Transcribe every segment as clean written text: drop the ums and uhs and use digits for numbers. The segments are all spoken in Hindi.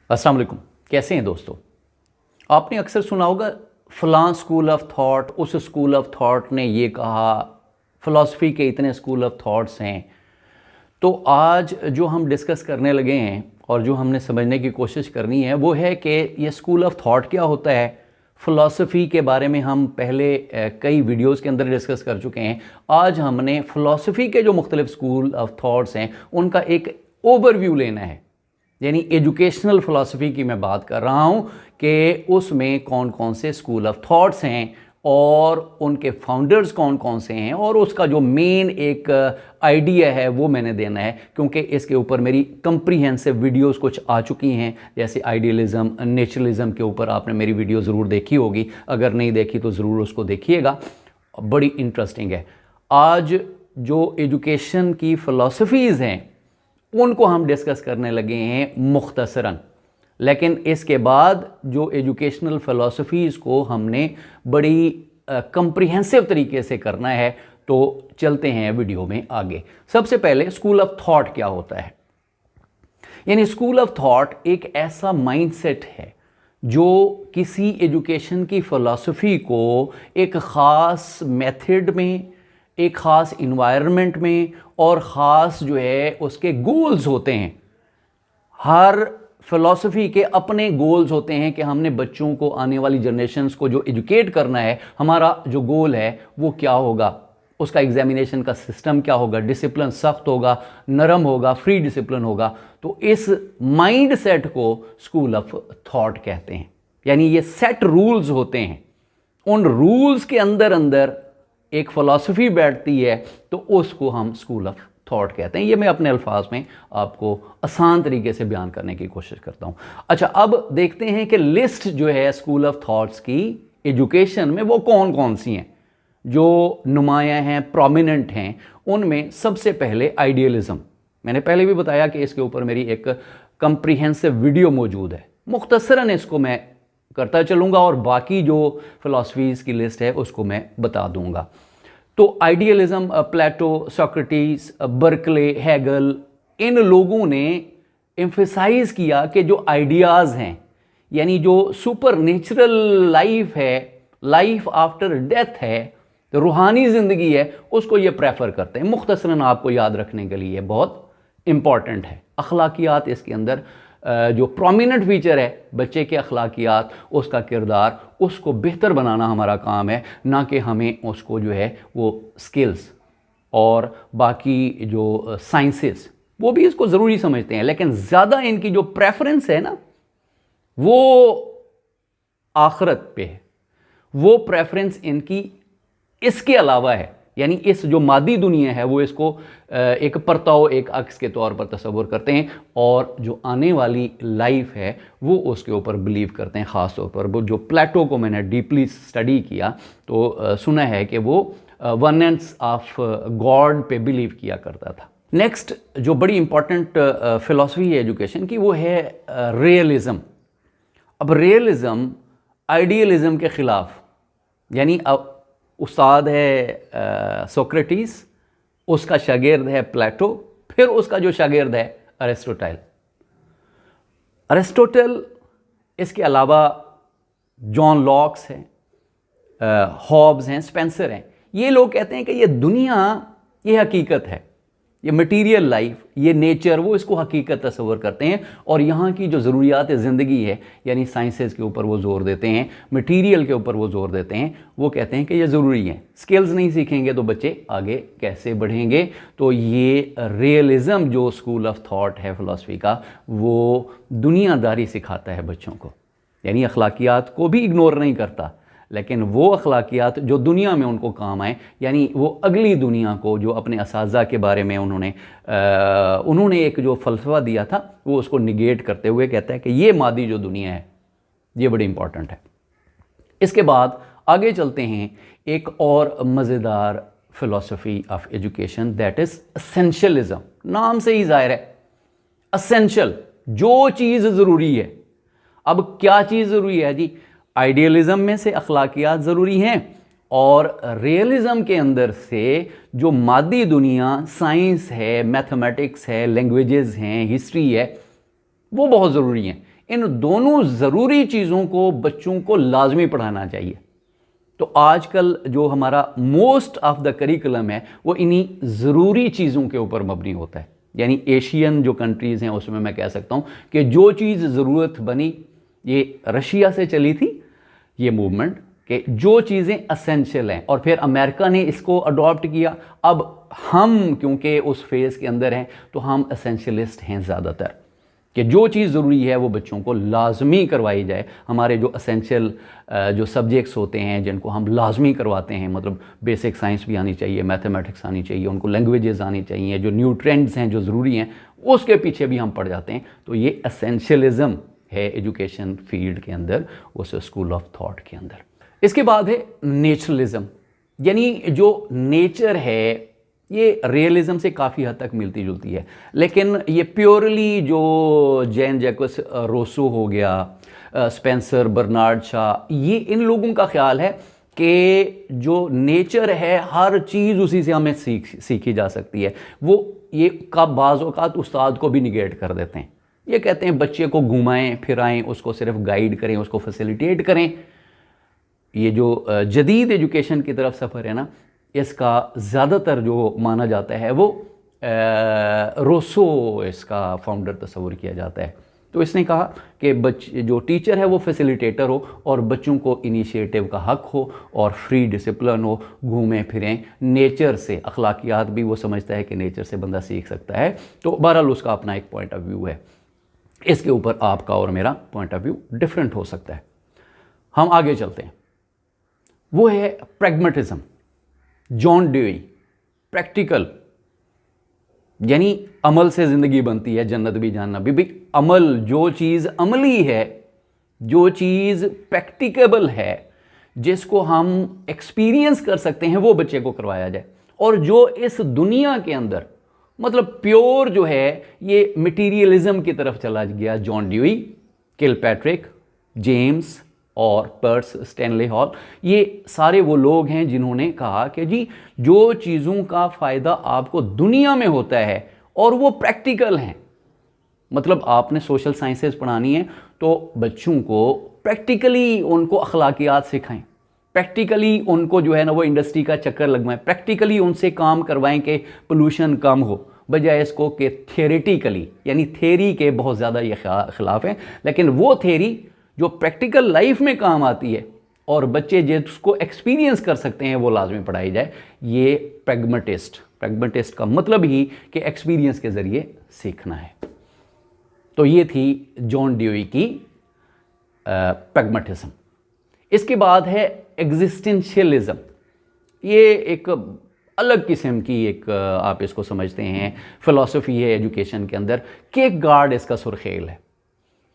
अस्सलाम वालेकुम। कैसे हैं दोस्तों? आपने अक्सर सुना होगा फ़लाँ स्कूल ऑफ थॉट, उस स्कूल ऑफ थॉट ने ये कहा, फ़िलासफ़ी के इतने स्कूल ऑफ थॉट्स हैं। तो आज जो हम डिस्कस करने लगे हैं और जो हमने समझने की कोशिश करनी है वो है कि ये स्कूल ऑफ थॉट क्या होता है। फ़िलासफ़ी के बारे में हम पहले कई वीडियोस के अंदर डिस्कस कर चुके हैं। आज हमने फ़िलासफ़ी के जो मुख्तलिफ़ स्कूल ऑफ थॉट्स हैं उनका एक ओवरव्यू लेना है। यानी एजुकेशनल फ़िलासफ़ी की मैं बात कर रहा हूँ कि उसमें कौन कौन से स्कूल ऑफ थॉट्स हैं और उनके फाउंडर्स कौन कौन से हैं और उसका जो मेन एक आइडिया है वो मैंने देना है, क्योंकि इसके ऊपर मेरी कंप्रीहेंसिव वीडियोस कुछ आ चुकी हैं। जैसे आइडियलिज़म, नेचुरलिज़म के ऊपर आपने मेरी वीडियो ज़रूर देखी होगी, अगर नहीं देखी तो ज़रूर उसको देखिएगा, बड़ी इंटरेस्टिंग है। आज जो एजुकेशन की फ़िलासफ़ीज़ हैं उनको हम डिस्कस करने लगे हैं मुख्तसरन, लेकिन इसके बाद जो एजुकेशनल फ़िलासफ़ीज़ को हमने बड़ी कंप्रीहेंसिव तरीके से करना है। तो चलते हैं वीडियो में आगे। सबसे पहले स्कूल ऑफ थॉट क्या होता है। यानी स्कूल ऑफ थॉट एक ऐसा माइंडसेट है जो किसी एजुकेशन की फ़िलासफ़ी को एक ख़ास मेथड में, एक ख़ास इन्वायरमेंट में और ख़ास जो है उसके गोल्स होते हैं। हर फ़िलासफ़ी के अपने गोल्स होते हैं कि हमने बच्चों को, आने वाली जनरेशन्स को जो एजुकेट करना है, हमारा जो गोल है वो क्या होगा, उसका एग्जामिनेशन का सिस्टम क्या होगा, डिसिप्लिन सख्त होगा, नरम होगा, फ्री डिसिप्लिन होगा। तो इस माइंड सेट को स्कूल ऑफ थॉट कहते हैं। यानी ये सेट रूल्स होते हैं, उन रूल्स के अंदर अंदर एक फ़िलासफ़ी बैठती है, तो उसको हम स्कूल ऑफ थॉट कहते हैं। ये मैं अपने अल्फाज में आपको आसान तरीके से बयान करने की कोशिश करता हूँ। अच्छा, अब देखते हैं कि लिस्ट जो है स्कूल ऑफ थॉट्स की एजुकेशन में वो कौन कौन सी हैं जो नुमायाँ हैं, प्रोमिनेंट हैं। उनमें सबसे पहले आइडियलिज़म। मैंने पहले भी बताया कि इसके ऊपर मेरी एक कंप्रीहेंसिव वीडियो मौजूद है, मुख्तसरन इसको मैं करता चलूँगा और बाकी जो फ़िलासफ़ीज़ की लिस्ट है उसको मैं बता दूँगा। तो आइडियलिज़म, प्लेटो, सोक्रेटिस, बर्कले, हेगल, इन लोगों ने एम्फसाइज़ किया कि जो आइडियाज़ हैं, यानी जो सुपर नेचुरल लाइफ है, लाइफ आफ्टर डेथ है, रूहानी ज़िंदगी है, उसको ये प्रेफर करते हैं। मुख्तसरन आपको याद रखने के लिए बहुत इम्पॉर्टेंट है। अखलाकियात इसके अंदर जो प्रोमिनेंट फीचर है, बच्चे के अखलाकियात, उसका किरदार, उसको बेहतर बनाना हमारा काम है, ना कि हमें उसको जो है वो स्किल्स और बाकी जो साइंसेस वो भी इसको ज़रूरी समझते हैं, लेकिन ज़्यादा इनकी जो प्रेफरेंस है ना वो आखिरत पे है। वो प्रेफरेंस इनकी इसके अलावा है, यानी इस जो मादी दुनिया है वो इसको एक परताव, एक अक्स के तौर पर तस्वुर करते हैं, और जो आने वाली लाइफ है वो उसके ऊपर बिलीव करते हैं। ख़ास तौर पर वो जो प्लेटो को मैंने डीपली स्टडी किया तो सुना है कि वो वननेस ऑफ गॉड पे बिलीव किया करता था। नेक्स्ट जो बड़ी इंपॉर्टेंट फ़िलासफ़ी है एजुकेशन की वो है रियलिज़म। अब रियलिज़म आइडियलिज़म के ख़िलाफ़, यानी अब उस्ताद है सोक्रेटिस, उसका शागिर्द है प्लेटो, फिर उसका जो शागिर्द है अरिस्टोटल। अरिस्टोटल, इसके अलावा जॉन लॉक्स हैं, हॉब्स हैं, स्पेंसर हैं। ये लोग कहते हैं कि ये दुनिया, ये हकीकत है, ये मटीरियल लाइफ, ये नेचर, वो इसको हकीकत तस्वर करते हैं, और यहाँ की जो ज़रूरियात ज़िंदगी है, यानी साइंसेस के ऊपर वो ज़ोर देते हैं, मटीरियल के ऊपर वो ज़ोर देते हैं। वो कहते हैं कि ये ज़रूरी है, स्किल्स नहीं सीखेंगे तो बच्चे आगे कैसे बढ़ेंगे। तो ये रियलिज़म जो स्कूल ऑफ थॉट है फ़िलासफ़ी का, वो दुनियादारी सिखाता है बच्चों को, यानी अखलाकियात को भी इग्नोर नहीं करता, लेकिन वो अखलाकियात जो दुनिया में उनको काम आए, यानी वो अगली दुनिया को, जो अपने असाज़ा के बारे में उन्होंने एक जो फ़लसफ़ा दिया था वो उसको निगेट करते हुए कहता है कि ये मादी जो दुनिया है ये बड़ी इंपॉर्टेंट है। इसके बाद आगे चलते हैं, एक और मज़ेदार philosophy of education, that is essentialism. नाम से ही ज़ाहिर है, एसेंशियल, जो चीज़ ज़रूरी है। अब क्या चीज़ ज़रूरी है जी? आइडियलिज़म में से अखलाकियात ज़रूरी हैं, और रियलिज़म के अंदर से जो मादी दुनिया, साइंस है, मैथमेटिक्स है, लैंग्वेजेस हैं, हिस्ट्री है, वो बहुत ज़रूरी हैं। इन दोनों ज़रूरी चीज़ों को बच्चों को लाजमी पढ़ाना चाहिए। तो आजकल जो हमारा मोस्ट ऑफ द करिकुलम है वो इन्हीं ज़रूरी चीज़ों के ऊपर मबनी होता है। यानी एशियन जो कंट्रीज़ हैं उसमें मैं कह सकता हूँ कि जो चीज़ ज़रूरत बनी, ये रशिया से चली थी ये मूवमेंट कि जो चीज़ें असेंशियल हैं, और फिर अमेरिका ने इसको अडॉप्ट किया। अब हम क्योंकि उस फेज़ के अंदर हैं तो हम असेंशियलिस्ट हैं ज़्यादातर, कि जो चीज़ ज़रूरी है वो बच्चों को लाजमी करवाई जाए। हमारे जो असेंशियल जो सब्जेक्ट्स होते हैं जिनको हम लाजमी करवाते हैं, मतलब बेसिक साइंस भी आनी चाहिए, मैथमेटिक्स आनी चाहिए, उनको लैंग्वेजेस आनी चाहिए, जो न्यू ट्रेंड्स हैं जो ज़रूरी हैं उसके पीछे भी हम पड़ जाते हैं। तो ये असेंशियलिज़म है एजुकेशन फील्ड के अंदर, उस स्कूल ऑफ थॉट के अंदर। इसके बाद है नेचुरलिज़म, यानी जो नेचर है ये रियलिज़म से काफ़ी हद तक मिलती जुलती है, लेकिन ये प्योरली जो जैन जैकस रोसो हो गया, स्पेंसर बर्नार्ड शॉ, ये इन लोगों का ख्याल है कि जो नेचर है हर चीज़ उसी से हमें सीखी जा सकती है। वो ये का बाज़ औक़ात उस्ताद को भी निगेट कर देते हैं। ये कहते हैं बच्चे को घुमाएं फिराएं, उसको सिर्फ गाइड करें, उसको फैसिलिटेट करें। ये जो जदीद एजुकेशन की तरफ सफ़र है ना, इसका ज़्यादातर जो माना जाता है वो रोसो इसका फाउंडर तस्वुर किया जाता है। तो इसने कहा कि बच्चे जो टीचर है वो फैसिलिटेटर हो और बच्चों को इनिशिएटिव का हक हो और फ्री डिसिप्लिन हो, घूमें फिरें नेचर से। अखलाकियात भी वो समझता है कि नेचर से बंदा सीख सकता है। तो बहरहाल उसका अपना एक पॉइंट ऑफ व्यू है, इसके ऊपर आपका और मेरा पॉइंट ऑफ व्यू डिफरेंट हो सकता है। हम आगे चलते हैं, वो है प्रैग्मेटिज्म। जॉन डेवी, प्रैक्टिकल, यानी अमल से ज़िंदगी बनती है, जन्नत भी जानना भी। भाई अमल, जो चीज़ अमली है, जो चीज़ प्रैक्टिकेबल है, जिसको हम एक्सपीरियंस कर सकते हैं, वो बच्चे को करवाया जाए। और जो इस दुनिया के अंदर मतलब प्योर जो है ये मटीरियलिज्म की तरफ चला गया, जॉन डेवी, किलपैट्रिक, जेम्स और पर्स स्टैनले हॉल, ये सारे वो लोग हैं जिन्होंने कहा कि जी जो चीज़ों का फ़ायदा आपको दुनिया में होता है और वो प्रैक्टिकल हैं, मतलब आपने सोशल साइंसेस पढ़ानी है तो बच्चों को प्रैक्टिकली उनको अखलाकियात सिखाएं, प्रैक्टिकली उनको जो है ना वो इंडस्ट्री का चक्कर लगवाएं, प्रैक्टिकली उनसे काम करवाएं कि पोल्यूशन कम हो, बजाय इसको कि थियोरेटिकली, यानी थेरी के बहुत ज़्यादा ये खिलाफ है। लेकिन वो थेरी जो प्रैक्टिकल लाइफ में काम आती है और बच्चे जिसको एक्सपीरियंस कर सकते हैं वो लाजमी पढ़ाई जाए। ये प्रैग्मेटिस्ट का मतलब ही कि एक्सपीरियंस के ज़रिए सीखना है। तो ये थी जॉन डेवी की प्रैग्मेटिज्म। इसके बाद है एग्जिस्टेंशियलिज्म। ये एक अलग किस्म की एक आप इसको समझते हैं फ़िलासफ़ी है एजुकेशन के अंदर। किरकेगार्ड इसका सुर्खेल है,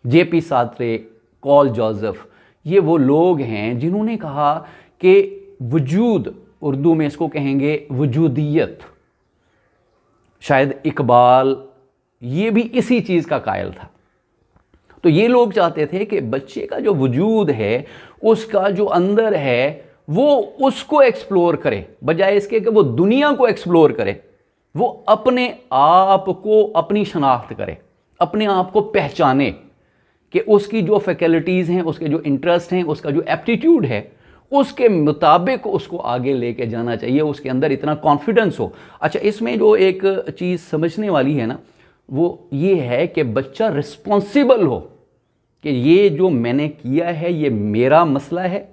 जेपी सार्त्रे, कॉल जोसेफ, ये वो लोग हैं जिन्होंने कहा कि वजूद, उर्दू में इसको कहेंगे वजूदियत, शायद इकबाल ये भी इसी चीज़ का कायल था। तो ये लोग चाहते थे कि बच्चे का जो वजूद है, उसका जो अंदर है, वो उसको एक्सप्लोर करे, बजाय इसके कि वो दुनिया को एक्सप्लोर करे। वो अपने आप को, अपनी शनाख्त करे, अपने आप को पहचाने कि उसकी जो फैकल्टीज़ हैं, उसके जो इंटरेस्ट हैं, उसका जो एप्टीट्यूड है, उसके मुताबिक उसको आगे लेके जाना चाहिए, उसके अंदर इतना कॉन्फिडेंस हो। अच्छा, इसमें जो एक चीज़ समझने वाली है ना, वो ये है कि बच्चा रिस्पॉन्सिबल हो कि ये जो मैंने किया है ये मेरा मसला है।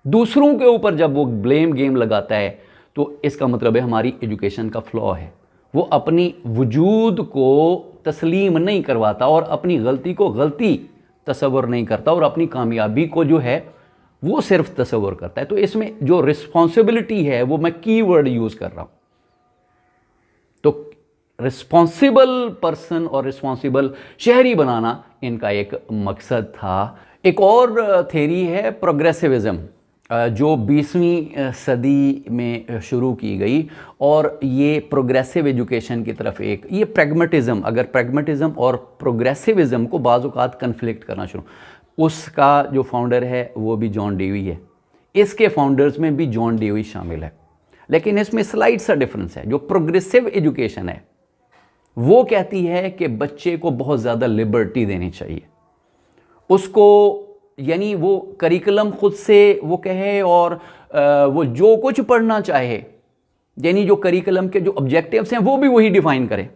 दूसरों के ऊपर जब वो ब्लेम गेम लगाता है तो इसका मतलब है हमारी एजुकेशन का फ्लॉ है। वो अपनी वजूद को तस्लीम नहीं करवाता और अपनी गलती को गलती तसव्वुर नहीं करता और अपनी कामयाबी को जो है वो सिर्फ तसव्वुर करता है। तो इसमें जो रिस्पॉन्सिबिलिटी है वो मैं कीवर्ड यूज़ कर रहा हूँ। तो रिस्पॉन्सिबल पर्सन और रिस्पॉन्सिबल शहरी बनाना इनका एक मकसद था। एक और थेरी है प्रोग्रेसिविज़म, जो 20वीं सदी में शुरू की गई, और ये प्रोग्रेसिव एजुकेशन की तरफ एक ये प्रैग्मेटिज्म, अगर प्रैग्मेटिज्म और प्रोग्रेसिविज़म को बाज़ औक़ात कन्फ्लिक्ट करना शुरू, उसका जो फाउंडर है वो भी जॉन डेवी है, इसके फाउंडर्स में भी जॉन डेवी शामिल है। लेकिन इसमें स्लाइड सा डिफरेंस है। जो प्रोग्रेसिव एजुकेशन है वो कहती है कि बच्चे को बहुत ज़्यादा लिबर्टी देनी चाहिए, उसको यानी वो करिकुलम खुद से वो कहे और वो जो कुछ पढ़ना चाहे, यानी जो करिकुलम के जो ऑब्जेक्टिव्स हैं वो भी वही डिफाइन करे।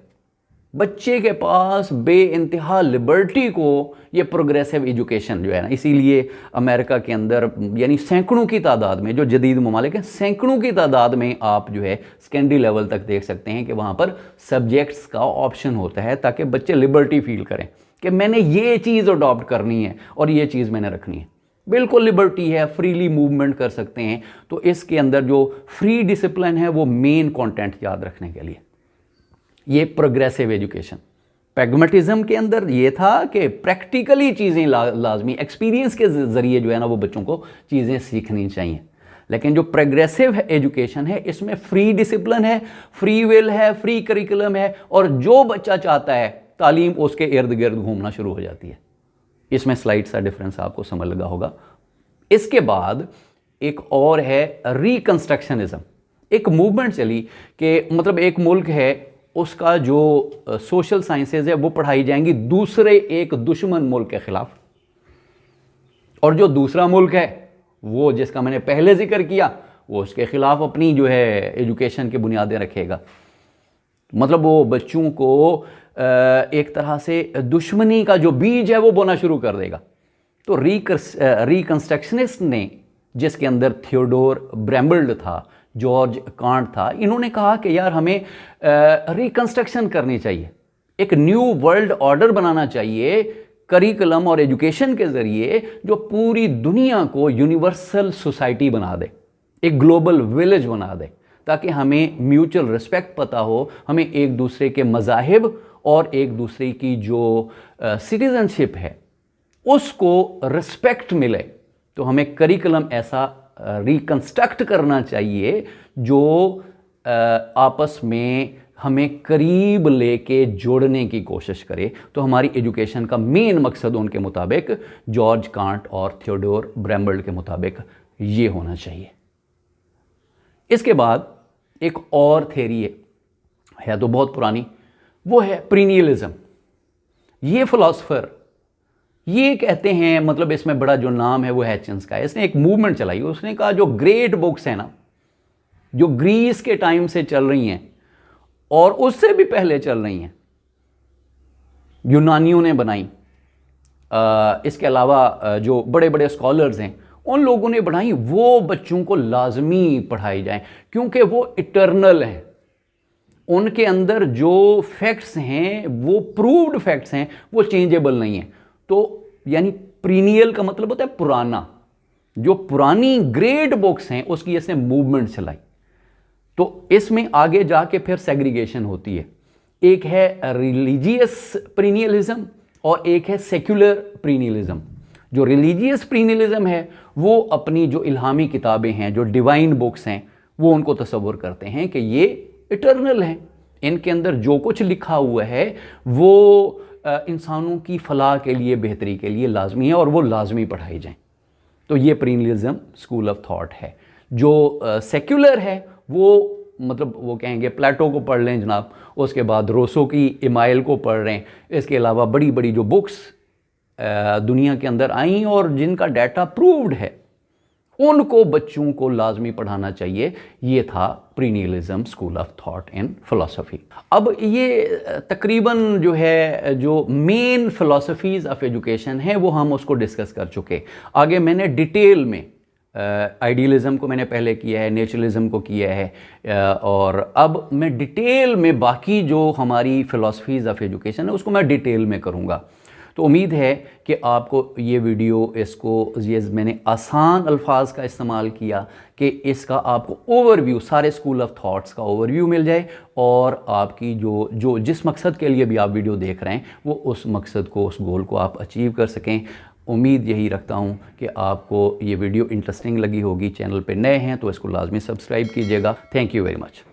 बच्चे के पास बेइंतहा लिबर्टी को ये प्रोग्रेसिव एजुकेशन जो है ना, इसीलिए अमेरिका के अंदर यानी सैकड़ों की तादाद में, जो जदीद ममालिक हैं, सैकड़ों की तादाद में आप जो है सेकेंडरी लेवल तक देख सकते हैं कि वहाँ पर सब्जेक्ट्स का ऑप्शन होता है, ताकि बच्चे लिबर्टी फील करें कि मैंने ये चीज़ अडॉप्ट करनी है और ये चीज़ मैंने रखनी है। बिल्कुल लिबर्टी है, फ्रीली मूवमेंट कर सकते हैं। तो इसके अंदर जो फ्री डिसिप्लिन है वो मेन कंटेंट याद रखने के लिए, ये प्रोग्रेसिव एजुकेशन। प्रैग्मेटिज्म के अंदर ये था कि प्रैक्टिकली चीज़ें लाजमी एक्सपीरियंस के ज़रिए जो है ना वो बच्चों को चीज़ें सीखनी चाहिए। लेकिन जो प्रोग्रेसिव एजुकेशन है इसमें फ्री डिसिप्लिन है, फ्री विल है, फ्री करिकुलम है, और जो बच्चा चाहता है तालीम उसके इर्द गिर्द घूमना शुरू हो जाती है। इसमें स्लाइड सा डिफरेंस आपको समझ लगा होगा। इसके बाद एक और है रिकंस्ट्रक्शनिज्म। एक मूवमेंट चली कि मतलब एक मुल्क है, उसका जो सोशल साइंसेज है वो पढ़ाई जाएंगी दूसरे एक दुश्मन मुल्क के खिलाफ, और जो दूसरा मुल्क है वो जिसका मैंने पहले जिक्र किया वो उसके खिलाफ अपनी जो है एजुकेशन की बुनियादें रखेगा। मतलब वो बच्चों को एक तरह से दुश्मनी का जो बीज है वो बोना शुरू कर देगा। तो रिकंस्ट्रक्शनिस्ट ने, जिसके अंदर थियोडोर ब्रैम्बल्ड था, जॉर्ज कांट था, इन्होंने कहा कि यार हमें रिकंस्ट्रक्शन करनी चाहिए, एक न्यू वर्ल्ड ऑर्डर बनाना चाहिए करिकुलम और एजुकेशन के ज़रिए, जो पूरी दुनिया को यूनिवर्सल सोसाइटी बना दे, एक ग्लोबल विलेज बना दे, ताकि हमें म्यूचुअल रिस्पेक्ट पता हो, हमें एक दूसरे के मज़ाहिब और एक दूसरे की जो सिटीज़नशिप है उसको रिस्पेक्ट मिले। तो हमें करिकुलम ऐसा रिकंस्ट्रक्ट करना चाहिए जो आपस में हमें करीब लेके जोड़ने की कोशिश करे। तो हमारी एजुकेशन का मेन मकसद उनके मुताबिक, जॉर्ज कांट और थियोडोर ब्रैम्बल्ड के मुताबिक, ये होना चाहिए। इसके बाद एक और थ्योरी है तो बहुत पुरानी, वो है प्रीनियलिज्म। ये फिलोसफर ये कहते हैं, मतलब इसमें बड़ा जो नाम है वो हैचन्स का है। इसने एक मूवमेंट चलाई, उसने कहा जो ग्रेट बुक्स हैं ना, जो ग्रीस के टाइम से चल रही हैं और उससे भी पहले चल रही हैं, यूनानियों ने बनाई, इसके अलावा जो बड़े बड़े स्कॉलर्स हैं उन लोगों ने बढ़ाई, वो बच्चों को लाजमी पढ़ाई जाए, क्योंकि वो इटर्नल हैं। उनके अंदर जो फैक्ट्स हैं वो प्रूव्ड फैक्ट्स हैं, वो चेंजेबल नहीं हैं। तो यानी प्रीनियल का मतलब होता है पुराना। जो पुरानी ग्रेट बुक्स हैं उसकी इसने मूवमेंट चलाई। तो इसमें आगे जाके फिर सेग्रीगेशन होती है। एक है रिलीजियस प्रीनियलिज्म और एक है सेक्युलर प्रीनियलिज्म। जो रिलीजियस प्रीनियलिज्म है वो अपनी जो इल्हामी किताबें हैं, जो डिवाइन बुक्स हैं, वो उनको तसव्वुर करते हैं कि ये इटर्नल हैं, इनके अंदर जो कुछ लिखा हुआ है वो इंसानों की फलाह के लिए, बेहतरी के लिए लाजमी है और वो लाजमी पढ़ाई जाएं। तो ये प्रीनियलिज्म स्कूल ऑफ थॉट है। जो सेक्युलर है वो मतलब वो कहेंगे प्लेटो को पढ़ लें जनाब, उसके बाद रोसो की इमाइल को पढ़ रहे हैं। इसके अलावा बड़ी बड़ी जो बुक्स दुनिया के अंदर आई और जिनका डाटा प्रूव्ड है, उनको बच्चों को लाजमी पढ़ाना चाहिए। ये था perennialism school of thought in philosophy. अब ये तकरीबन जो है जो मेन फिलॉसफीज़ ऑफ एजुकेशन है वो हम उसको डिस्कस कर चुके। आगे मैंने डिटेल में आइडियलिज्म को मैंने पहले किया है, नेचुरलिज्म को किया है, और अब मैं डिटेल में बाकी जो हमारी फ़िलासफ़ीज़ ऑफ एजुकेशन है उसको मैं डिटेल में करूँगा। तो उम्मीद है कि आपको ये वीडियो, इसको ये मैंने आसान अल्फाज का इस्तेमाल किया कि इसका आपको ओवरव्यू, सारे स्कूल ऑफ थॉट्स का ओवरव्यू मिल जाए, और आपकी जो जिस मकसद के लिए भी आप वीडियो देख रहे हैं वो उस मकसद को, उस गोल को आप अचीव कर सकें। उम्मीद यही रखता हूँ कि आपको ये वीडियो इंटरेस्टिंग लगी होगी। चैनल पे नए हैं तो इसको लाजमी सब्सक्राइब कीजिएगा। Thank you very much.